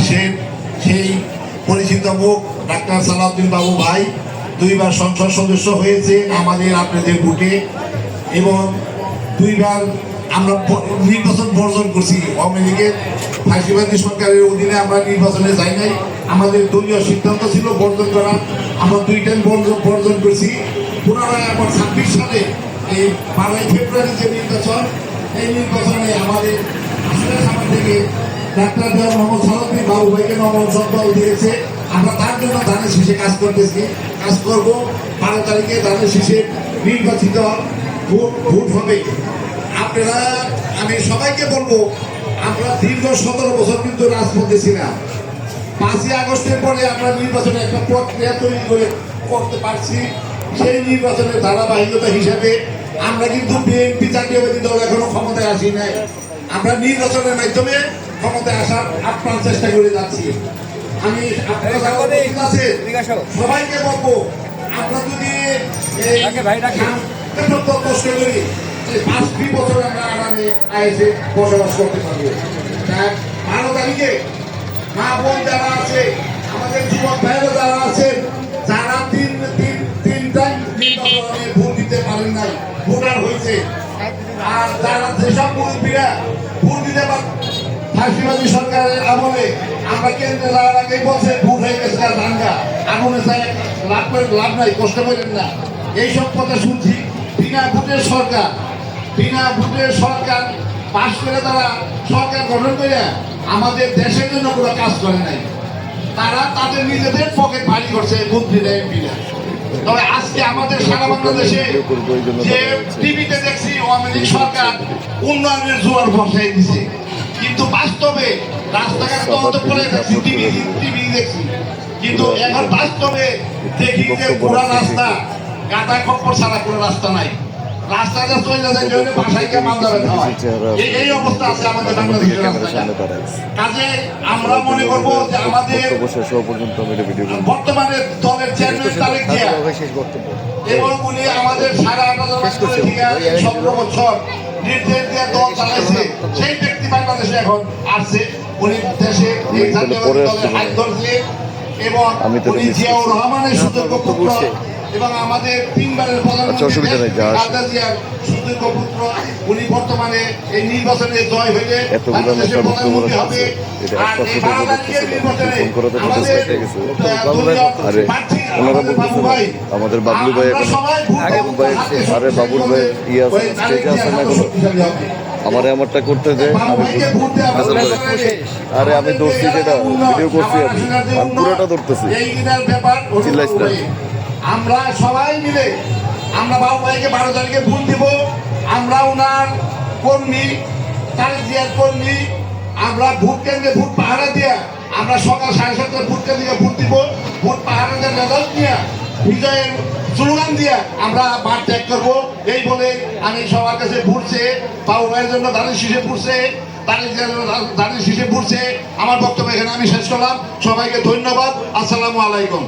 শীষের সেই পরিচিত মুখ ডাক্তার সালাউদ্দিন বাবু ভাই 2 বার সংসদ সদস্য হয়েছে আমাদের আপনাদের ভোটে, এবং 2 বার আমরা নির্বাচন বর্জন করছি। আওয়ামী লীগের ফাঁসিবাদী সরকারের অধীনে আমরা নির্বাচনে যাই নাই, আমাদের দলীয় সিদ্ধান্ত ছিল বর্জন করা। আমরা 2 টাইম বর্জন করছি। পুনরায় আবার 26 সালে এই 12 ফেব্রুয়ারি যে নির্বাচন, এই নির্বাচনে আমাদের আসলে সামনে থেকে ডাক্তার মোহাম্মদ সালাউদ্দিন বাবু ভাইকে নমস্কার দল দিয়েছে। আমরা তার জন্য ধানের শীষে কাজ করব। 12 তারিখে ধানের শীষে নির্বাচিত ভোট হবে। আপনারা, আমি সবাইকে বলবো, আমরা দীর্ঘ 17 বছর কিন্তু রাজপথে ছিলাম। 5ই আগস্টের পরে আমরা নির্বাচনে একটা প্রক্রিয়া তৈরি করতে পারছি। সেই নির্বাচনের ধারাবাহিকতা হিসাবে আমরা কিন্তু বিএনপি জাতীয়বাদী দল এখনো ক্ষমতায় আসি নাই। আমরা নির্বাচনের মাধ্যমে ক্ষমতায় আসার আপ্রাণ চেষ্টা করে যাচ্ছি। আমি সবাইকে বলবো, আমরা যদি কষ্ট করি 5 বছর আমরা আরামে আইসে বসবাস করতে পারবো। 12 তারিখে মা বোন যারা আছে, আমাদের যুবক ভাইরা যারা আছেন, যারা তিনটা নির্বাচনে ভোট দিতে পারেন নাই, ভোটার হয়েছে, আর যারা যেসব মুরব্বীরা ভোট দিতে ফাঁসিবাদী সরকারের আমলে আমরা কেন্দ্রে যাওয়ার আগে বলছে ভোট হয়ে গেছে দাঙ্গা, আগুনে যায় লাভ নাই, কষ্ট করেন না, এইসব কথা শুনছি। বিনা ভোটের সরকার পাশ করে তারা সরকার গঠন করে আমাদের দেশের জন্য কোনো কাজ করে নাই। তারা তাদের নিজেদের পকেট ভারী করছে মন্ত্রীরা, এমপিরা। তবে আজকে আমাদের সারা বাংলাদেশে যে টিভিতে দেখছি আওয়ামী লীগ সরকার উন্নয়নের জোয়ার বসাই দিছে, কিন্তু বাস্তবে রাস্তাঘাট তত করে দেখছি, টিভি দেখছি, কিন্তু এখন বাস্তবে দেখি যে পুরা রাস্তা কাটা খপ্পর ছাড়া কোনো রাস্তা নাই। রাস্তাটা চলে যায় জন্য বাসায় গিয়ে মাল যাবে খাওয়ায়, এই অবস্থা আছে আমাদের বাংলাদেশের রাস্তাঘাট। কাজে আমরা মনে করবো যে আমাদের বর্তমানে দলের চেয়ারম্যান তারেক জিয়া এবং উনি আমাদের 17.5 বছর নির্দেশ দিয়ে দল চালাইছে, সেই ব্যক্তি বাংলাদেশে এখন আসছে। উনি দেশে এই জাতীয় দলের হাত ধরছে এবং উনি জিয়াউর রহমানের সুযোগ্য পুত্র এবং আমাদের 3 বারের প্রধানমন্ত্রী খালেদা জিয়ার সুযোগ্য পুত্র। উনি বর্তমানে এই নির্বাচনে জয় হইলে বাংলাদেশের প্রধানমন্ত্রী হবে। আর এই 12 তারিখের নির্বাচনে আমাদের বাবু ভাই, আমাদের বাবলু ভাই, আরে বাবুল ভাই স্টেজে আছে না এগুলো, আমারে আমারটা করতে দে। আরে আমি ধরছি, সেটা ভিডিও করছি, আমি পুরোটা ধরতেছি, চিল্লাইস না। আমরা সবাই মিলে আমরা বাবু ভাইকে 12 তারিখে ভোট দিব। আমরা ওনার কর্মী, তারেক জিয়ার কর্মী। আমরা ভোট কেন্দ্রে ভোট পাহারা দিয়া আমরা সকাল 7:30 ভোট কেন্দ্রে ভোট দিব। ভোট পাহারা দিয়ে রেজাল্ট নিয়ে বিজয়ের স্লোগান দিয়া আমরা মাঠ ত্যাগ করবো। এই বলে আমি সবার কাছে ভোটছে বাবু ভাইয়ের জন্য ধানের শীষে ভোটছে, ধানের শীষে ভোটছে। আমার বক্তব্য এখানে আমি শেষ করলাম। সবাইকে ধন্যবাদ। আসসালামু আলাইকুম।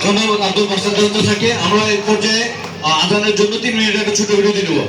ধন্যবাদ আব্দুল মাসুদ। আমরা এই পর্যায়ে আজানের জন্য 3 মিনিটের একটা ছোট বিরতি নেব।